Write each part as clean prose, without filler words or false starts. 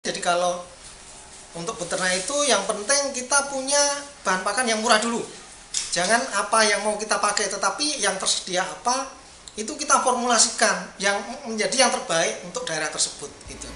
Jadi kalau untuk beternak itu yang penting kita punya bahan pakan yang murah dulu. Jangan apa yang mau kita pakai, tetapi yang tersedia apa itu kita formulasikan yang menjadi yang terbaik untuk daerah tersebut gitu.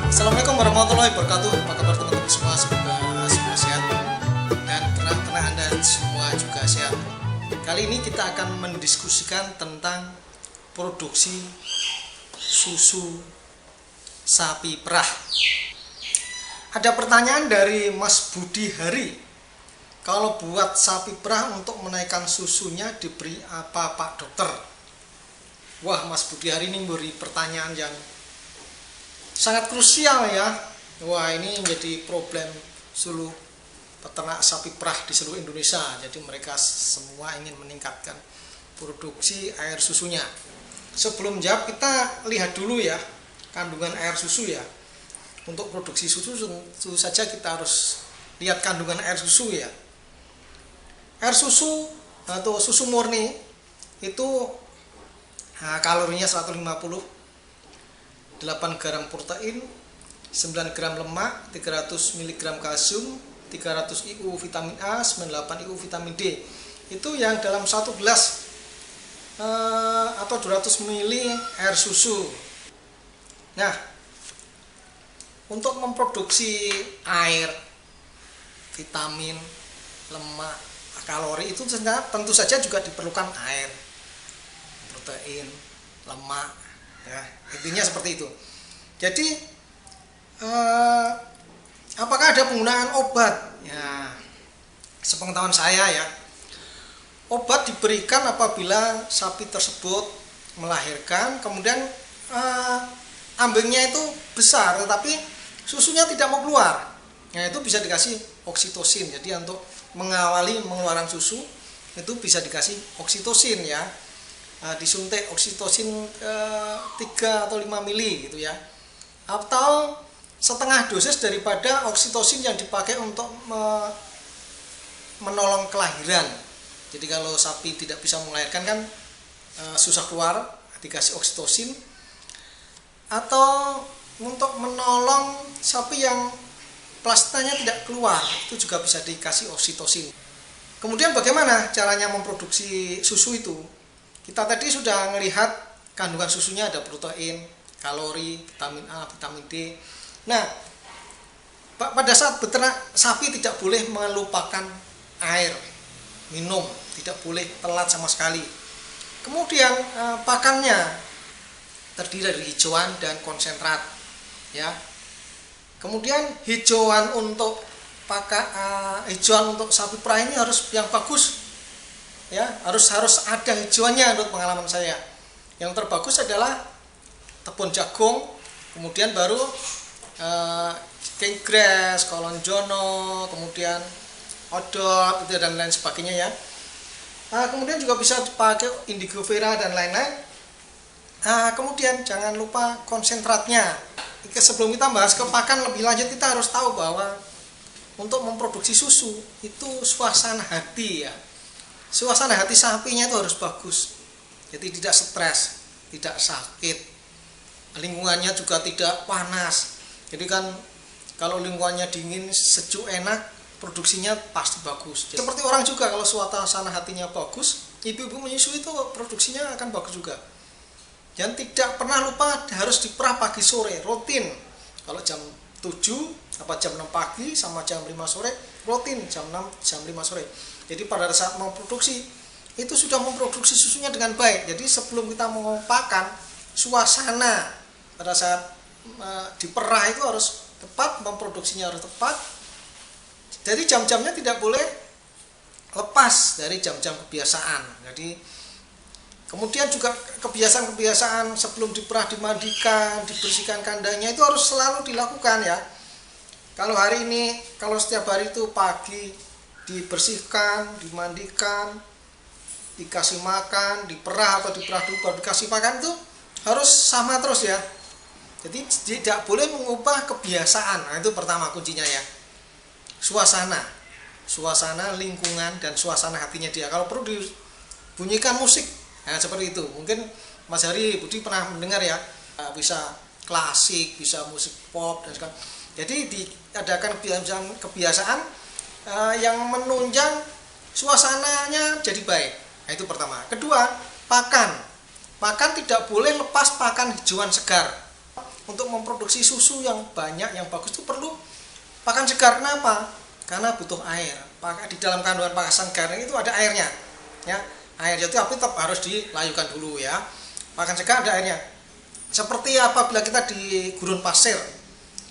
Assalamualaikum warahmatullahi wabarakatuh. Apa kabar teman-teman semua? Semoga semua sehat dan ternak Anda semua juga sehat. Kali ini kita akan mendiskusikan tentang produksi susu sapi perah. Ada pertanyaan dari Mas Budi Hari. Kalau buat sapi perah untuk menaikkan susunya diberi apa Pak Dokter? Wah, Mas Budi Hari ini memberi pertanyaan yang sangat krusial ya. Wah, ini menjadi problem seluruh peternak sapi perah di seluruh Indonesia. Jadi mereka semua ingin meningkatkan produksi air susunya. Sebelum jawab, kita lihat dulu ya kandungan air susu ya. Untuk produksi susu tentu saja kita harus lihat kandungan air susu ya. Air susu atau susu murni itu kalorinya 150, 8 gram protein, 9 gram lemak, 300 mg kalsium, 300 IU vitamin A, 98 IU vitamin D. Itu yang dalam satu gelas atau 200 ml air susu. Nah, untuk memproduksi air, vitamin, lemak, kalori itu tentu saja juga diperlukan air, protein, lemak. Ya, intinya seperti itu. Jadi apakah ada penggunaan obat? Ya, sepengetahuan saya ya, obat diberikan apabila sapi tersebut melahirkan, kemudian ambingnya itu besar, tetapi susunya tidak mau keluar. Nah, itu bisa dikasih oksitosin. Jadi untuk mengawali pengeluaran susu itu bisa dikasih oksitosin ya. Disuntik oksitosin 3 atau 5 mili gitu ya, atau setengah dosis daripada oksitosin yang dipakai untuk menolong kelahiran. Jadi kalau sapi tidak bisa melahirkan kan susah keluar, dikasih oksitosin. Atau untuk menolong sapi yang plastiknya tidak keluar, itu juga bisa dikasih oksitosin. Kemudian bagaimana caranya memproduksi susu itu? Kita tadi sudah melihat kandungan susunya, ada protein, kalori, vitamin A, vitamin D. Nah, pada saat beternak sapi tidak boleh melupakan air minum, tidak boleh telat sama sekali. Kemudian pakannya terdiri dari hijauan dan konsentrat, ya. Kemudian hijauan untuk hijauan untuk sapi perah ini harus yang bagus. Ya, harus ada hijauannya menurut pengalaman saya. Yang terbagus adalah tepung jagung, kemudian baru king grass, kolonjono, kemudian odot itu dan lain sebagainya ya. Kemudian juga bisa dipakai indigo vera dan lain-lain. Kemudian jangan lupa konsentratnya. Sebelum kita bahas ke pakan lebih lanjut, kita harus tahu bahwa untuk memproduksi susu itu suasana hati ya. Suasana hati sapinya itu harus bagus. Jadi tidak stres, tidak sakit. Lingkungannya juga tidak panas. Jadi kan kalau lingkungannya dingin, sejuk, enak, produksinya pasti bagus. Jadi, seperti orang juga, kalau suasana hatinya bagus, ibu-ibu menyusui itu produksinya akan bagus juga. Dan tidak pernah lupa harus diperah pagi sore, rutin. Kalau jam 7 jam 6 pagi sama jam 5 sore, rutin jam 6 jam 5 sore. Jadi pada saat mau produksi itu sudah memproduksi susunya dengan baik. Jadi sebelum kita mau pakan, suasana pada saat diperah itu harus tepat, memproduksinya harus tepat. Jadi jam-jamnya tidak boleh lepas dari jam-jam kebiasaan. Jadi Kemudian juga kebiasaan-kebiasaan sebelum diperah, dimandikan, dibersihkan kandangnya itu harus selalu dilakukan ya. Kalau hari ini, kalau setiap hari itu pagi dibersihkan, dimandikan, dikasih makan, diperah atau diperah dulu baru dikasih makan, itu harus sama terus ya. Jadi tidak boleh mengubah kebiasaan. Nah, itu pertama kuncinya ya. Suasana lingkungan dan suasana hatinya dia. Kalau perlu dibunyikan musik. Nah, seperti itu. Mungkin Mas Hari Budi pernah mendengar ya, bisa klasik, bisa musik pop dan sebagainya. Jadi diadakan kebiasaan yang menunjang suasananya jadi baik. Nah, itu pertama. Kedua, pakan. Pakan tidak boleh lepas pakan hijauan segar. Untuk memproduksi susu yang banyak, yang bagus itu perlu pakan segar. Kenapa? Karena butuh air. Di dalam kandungan pakan segar itu ada airnya. Ya. Air itu tapi tetap harus dilayukan dulu ya. Pakan segar ada airnya. Seperti apabila kita di gurun pasir.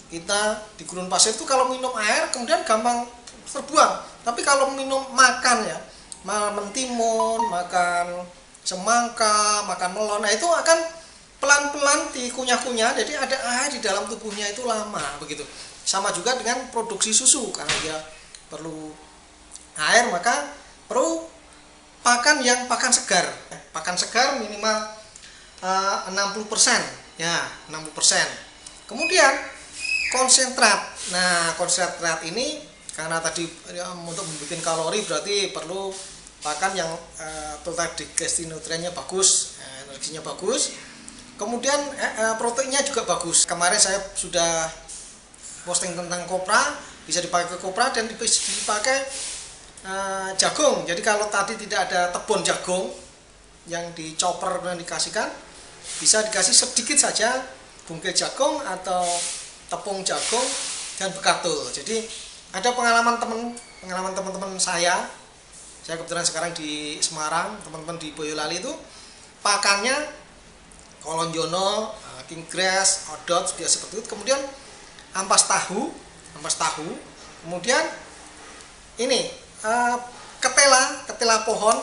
Kita di gurun pasir itu kalau minum air kemudian gampang terbuang. Tapi kalau minum makan ya, mentimun, makan semangka, makan melon, nah itu akan pelan-pelan dikunyah-kunyah. Jadi ada air di dalam tubuhnya itu lama begitu. Sama juga dengan produksi susu, karena dia perlu air maka perlu pakan yang pakan segar. Pakan segar minimal 60% ya, 60%. Kemudian konsentrat. Nah, konsentrat ini karena tadi ya, untuk membuat kalori berarti perlu pakan yang total digesti nutriennya bagus, energinya bagus. Kemudian proteinnya juga bagus. Kemarin saya sudah posting tentang kopra, bisa dipakai kopra dan dipakai jagung. Jadi kalau tadi tidak ada tepung jagung yang dicoper dan dikasihkan, bisa dikasih sedikit saja bungkil jagung atau tepung jagung dan bekatul. Jadi ada pengalaman teman-teman saya kebetulan sekarang di Semarang, teman-teman di Boyolali itu pakannya kolonjono, king grass, odot, biasa seperti itu. Kemudian ampas tahu, kemudian ini ketela pohon,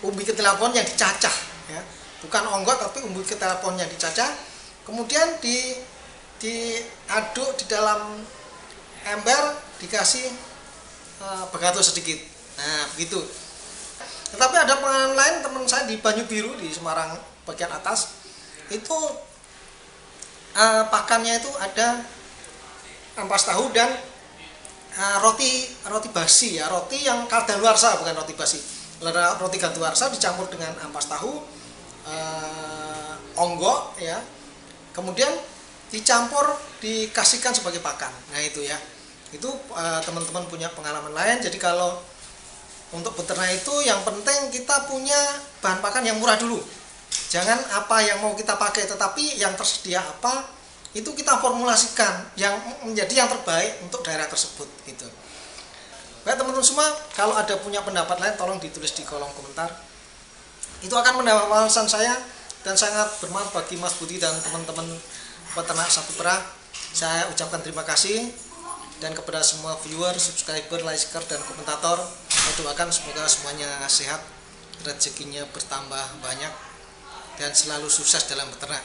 umbi ketela pohon yang dicacah ya. Bukan onggot tapi umbi ketela pohon yang dicacah. Kemudian diaduk di dalam ember, dikasih bekatul sedikit. Nah, begitu. Tetapi ada pengalaman lain, teman saya di Banyu Biru di Semarang bagian atas itu pakannya itu ada ampas tahu dan roti basi ya, roti yang kadaluarsa, bukan roti basi. Roti kadaluarsa dicampur dengan ampas tahu, onggok ya. Kemudian dicampur, dikasihkan sebagai pakan. Nah, itu ya. Itu teman-teman punya pengalaman lain. Jadi kalau untuk beternak itu yang penting kita punya bahan pakan yang murah dulu. Jangan apa yang mau kita pakai, tetapi yang tersedia apa itu kita formulasikan yang menjadi yang terbaik untuk daerah tersebut gitu. Baik teman-teman semua, kalau ada punya pendapat lain tolong ditulis di kolom komentar. Itu akan menambah wawasan saya dan sangat bermanfaat bagi Mas Budi dan teman-teman peternak sapi perah. Saya ucapkan terima kasih, dan kepada semua viewer, subscriber, liker dan komentator, saya doakan semoga semuanya sehat, rezekinya bertambah banyak dan selalu sukses dalam beternak.